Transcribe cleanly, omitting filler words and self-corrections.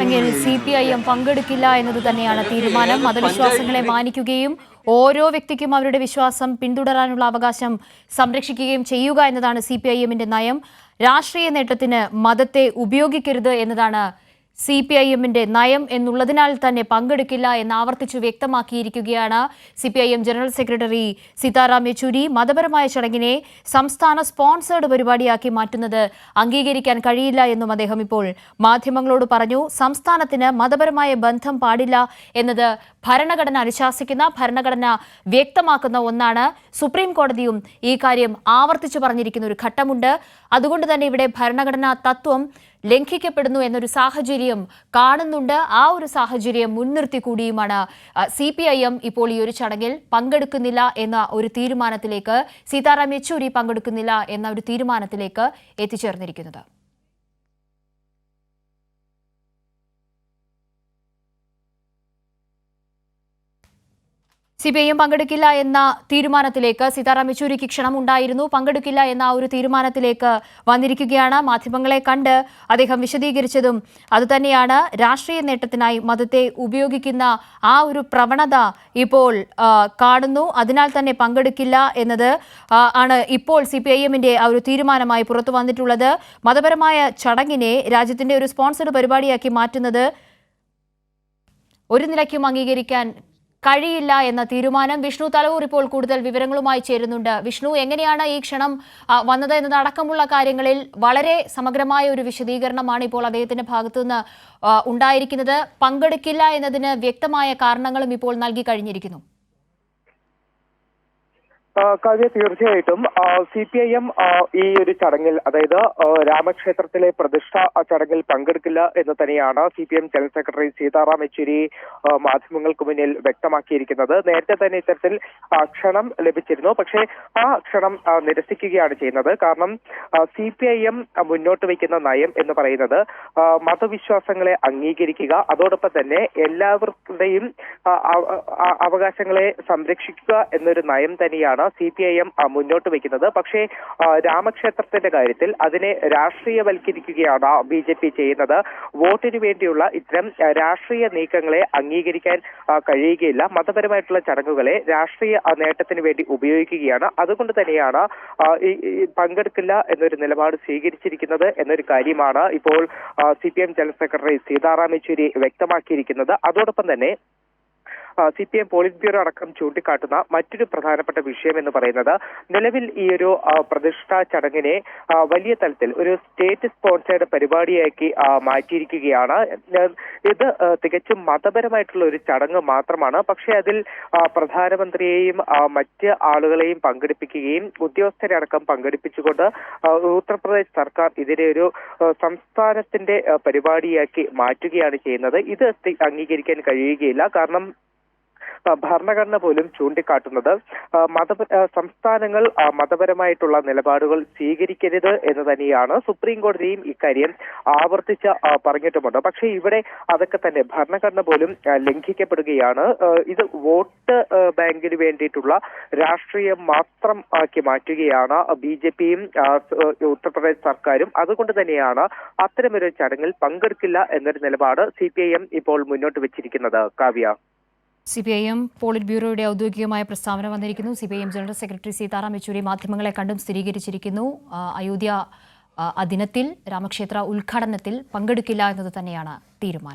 എങ്കിൽ CPIM പങ്കെടുക്കില്ല എന്നത് തന്നെയാണ് തീരുമാനം. മതവിശ്വാസങ്ങളെ മാനിക്കുകയും ഓരോ വ്യക്തിക്കും അവരുടെ വിശ്വാസം പിന്തുടരാനുള്ള അവകാശം സംരക്ഷിക്കുകയും ചെയ്യുക എന്നതാണ് CPIMന്റെ നയം. രാഷ്ട്രീയ നേട്ടത്തിന് മതത്തെ ഉപയോഗിക്കരുത് എന്നതാണ് CPIMന്റെ നയം എന്നുള്ളതിനാൽ തന്നെ പങ്കെടുക്കില്ല എന്ന് ആവർത്തിച്ചു വ്യക്തമാക്കിയിരിക്കുകയാണ് CPIM general secretary Sitaram Yechury. മതപരമായ ചടങ്ങിനെ സംസ്ഥാന സ്പോൺസേർഡ് പരിപാടിയാക്കി മാറ്റുന്നത് അംഗീകരിക്കാൻ കഴിയില്ല എന്നും അദ്ദേഹം ഇപ്പോൾ മാധ്യമങ്ങളോട് പറഞ്ഞു. സംസ്ഥാനത്തിന് മതപരമായ ബന്ധം പാടില്ല എന്നത് ഭരണഘടന അനുശാസിക്കുന്ന, ഭരണഘടന വ്യക്തമാക്കുന്ന ഒന്നാണ്. സുപ്രീം കോടതിയും ഈ കാര്യം ആവർത്തിച്ചു പറഞ്ഞിരിക്കുന്ന ഒരു ഘട്ടമുണ്ട്. അതുകൊണ്ട് തന്നെ ഇവിടെ ഭരണഘടനാ തത്വം ലംഘിക്കപ്പെടുന്നു എന്നൊരു സാഹചര്യം കാണുന്നുണ്ട്. ആ ഒരു സാഹചര്യം മുൻനിർത്തി കൂടിയുമാണ് CPIM ഇപ്പോൾ ഈ ഒരു ചടങ്ങിൽ പങ്കെടുക്കുന്നില്ല എന്ന ഒരു തീരുമാനത്തിലേക്ക്, സീതാറാം യെച്ചൂരി പങ്കെടുക്കുന്നില്ല എന്ന ഒരു തീരുമാനത്തിലേക്ക് എത്തിച്ചേർന്നിരിക്കുന്നത്. CPIM പങ്കെടുക്കില്ല എന്ന തീരുമാനത്തിലേക്ക് സീതാറാം യെച്ചൂരിക്ക് ക്ഷണമുണ്ടായിരുന്നു. പങ്കെടുക്കില്ല എന്ന ഒരു തീരുമാനത്തിലേക്ക് വന്നിരിക്കുകയാണ്. മാധ്യമങ്ങളെ കണ്ട് അദ്ദേഹം വിശദീകരിച്ചതും അതുതന്നെയാണ്. രാഷ്ട്രീയ നേട്ടത്തിനായി മതത്തെ ഉപയോഗിക്കുന്ന ആ ഒരു പ്രവണത ഇപ്പോൾ കാണുന്നു. അതിനാൽ തന്നെ പങ്കെടുക്കില്ല എന്നത് ആണ് ഇപ്പോൾ CPIMന്റെ ആ ഒരു തീരുമാനമായി പുറത്തു വന്നിട്ടുള്ളത്. മതപരമായ ചടങ്ങിനെ രാജ്യത്തിന്റെ ഒരു സ്പോൺസർഡ് പരിപാടിയാക്കി മാറ്റുന്നത് ഒരു നിലയ്ക്കും അംഗീകരിക്കാൻ കഴിയില്ല എന്ന തീരുമാനം. വിഷ്ണു തലവൂർ ഇപ്പോൾ കൂടുതൽ വിവരങ്ങളുമായി ചേരുന്നുണ്ട്. വിഷ്ണു, എങ്ങനെയാണ് ഈ ക്ഷണം വന്നത് എന്നതടക്കമുള്ള കാര്യങ്ങളിൽ വളരെ സമഗ്രമായ ഒരു വിശദീകരണമാണ് ഇപ്പോൾ അദ്ദേഹത്തിന്റെ ഭാഗത്തുനിന്ന് ഉണ്ടായിരിക്കുന്നത്. പങ്കെടുക്കില്ല എന്നതിന് വ്യക്തമായ കാരണങ്ങളും ഇപ്പോൾ നൽകി കഴിഞ്ഞിരിക്കുന്നു. കാവ്യ, തീർച്ചയായിട്ടും CPIM ഈ ഒരു ചടങ്ങിൽ, അതായത് രാമക്ഷേത്രത്തിലെ പ്രതിഷ്ഠ ചടങ്ങിൽ പങ്കെടുക്കില്ല എന്ന് തന്നെയാണ് CPIM general secretary Sitaram Yechury മാധ്യമങ്ങൾക്ക് മുന്നിൽ വ്യക്തമാക്കിയിരിക്കുന്നത്. നേരത്തെ തന്നെ ഇത്തരത്തിൽ ക്ഷണം ലഭിച്ചിരുന്നു. പക്ഷേ ആ ക്ഷണം നിരസിക്കുകയാണ് ചെയ്യുന്നത്. കാരണം CPIM മുന്നോട്ട് വയ്ക്കുന്ന നയം എന്ന് പറയുന്നത് മതവിശ്വാസങ്ങളെ അംഗീകരിക്കുക, അതോടൊപ്പം തന്നെ എല്ലാവരുടെയും അവകാശങ്ങളെ സംരക്ഷിക്കുക എന്നൊരു നയം തന്നെയാണ് CPIM മുന്നോട്ട് വയ്ക്കുന്നത്. പക്ഷേ രാമക്ഷേത്രത്തിന്റെ കാര്യത്തിൽ അതിനെ രാഷ്ട്രീയവൽക്കരിക്കുകയാണ് BJP ചെയ്യുന്നത്. വോട്ടിന് വേണ്ടിയുള്ള ഇത്തരം രാഷ്ട്രീയ നീക്കങ്ങളെ അംഗീകരിക്കാൻ കഴിയുകയില്ല. മതപരമായിട്ടുള്ള ചടങ്ങുകളെ രാഷ്ട്രീയ നേട്ടത്തിന് വേണ്ടി ഉപയോഗിക്കുകയാണ്. അതുകൊണ്ട് തന്നെയാണ് പങ്കെടുക്കില്ല എന്നൊരു നിലപാട് സ്വീകരിച്ചിരിക്കുന്നത് എന്നൊരു കാര്യമാണ് ഇപ്പോൾ CPIM general secretary Sitaram Yechury വ്യക്തമാക്കിയിരിക്കുന്നത്. അതോടൊപ്പം തന്നെ CPIM പോളിറ്റ് ബ്യൂറോ അടക്കം ചൂണ്ടിക്കാട്ടുന്ന മറ്റൊരു പ്രധാനപ്പെട്ട വിഷയം എന്ന് പറയുന്നത്, നിലവിൽ ഈ ഒരു പ്രതിഷ്ഠാ ചടങ്ങിനെ വലിയ തലത്തിൽ ഒരു സ്റ്റേറ്റ് സ്പോൺസേർഡ് പരിപാടിയാക്കി മാറ്റിയിരിക്കുകയാണ്. ഇത് തികച്ചും മതപരമായിട്ടുള്ള ഒരു ചടങ്ങ് മാത്രമാണ്. പക്ഷേ അതിൽ പ്രധാനമന്ത്രിയെയും മറ്റ് ആളുകളെയും പങ്കെടുപ്പിക്കുകയും ഉദ്യോഗസ്ഥരെ അടക്കം പങ്കെടുപ്പിച്ചുകൊണ്ട് ഉത്തർപ്രദേശ് സർക്കാർ ഇതിനെ ഒരു സംസ്ഥാനത്തിന്റെ പരിപാടിയാക്കി മാറ്റുകയാണ് ചെയ്യുന്നത്. ഇത് അംഗീകരിക്കാൻ കഴിയുകയില്ല. കാരണം ഭരണഘടന പോലും ചൂണ്ടിക്കാട്ടുന്നത് സംസ്ഥാനങ്ങൾ മതപരമായിട്ടുള്ള നിലപാടുകൾ സ്വീകരിക്കരുത് എന്ന് തന്നെയാണ്. സുപ്രീം കോടതിയും ഇക്കാര്യം ആവർത്തിച്ച് പറഞ്ഞിട്ടുമുണ്ട്. പക്ഷേ ഇവിടെ അതൊക്കെ തന്നെ ഭരണഘടന പോലും ലംഘിക്കപ്പെടുകയാണ്. ഇത് വോട്ട് ബാങ്കിന് വേണ്ടിയിട്ടുള്ള രാഷ്ട്രീയം മാത്രം ആക്കി മാറ്റുകയാണ് BJPയും ഉത്തർപ്രദേശ് സർക്കാരും. അതുകൊണ്ട് തന്നെയാണ് അത്തരമൊരു ചടങ്ങിൽ പങ്കെടുക്കില്ല എന്നൊരു നിലപാട് CPIM ഇപ്പോൾ മുന്നോട്ട് വെച്ചിരിക്കുന്നത്. കാവ്യ, CPIM പോളിറ്റ് ബ്യൂറോയുടെ ഔദ്യോഗികമായ പ്രസ്താവന വന്നിരിക്കുന്നു. CPIM general secretary Sitaram Yechury മാധ്യമങ്ങളെ കണ്ടും സ്ഥിരീകരിച്ചിരിക്കുന്നു. അയോധ്യ ദിനത്തിൽ രാമക്ഷേത്ര ഉദ്ഘാടനത്തിൽ പങ്കെടുക്കില്ല എന്നത് തന്നെയാണ് തീരുമാനം.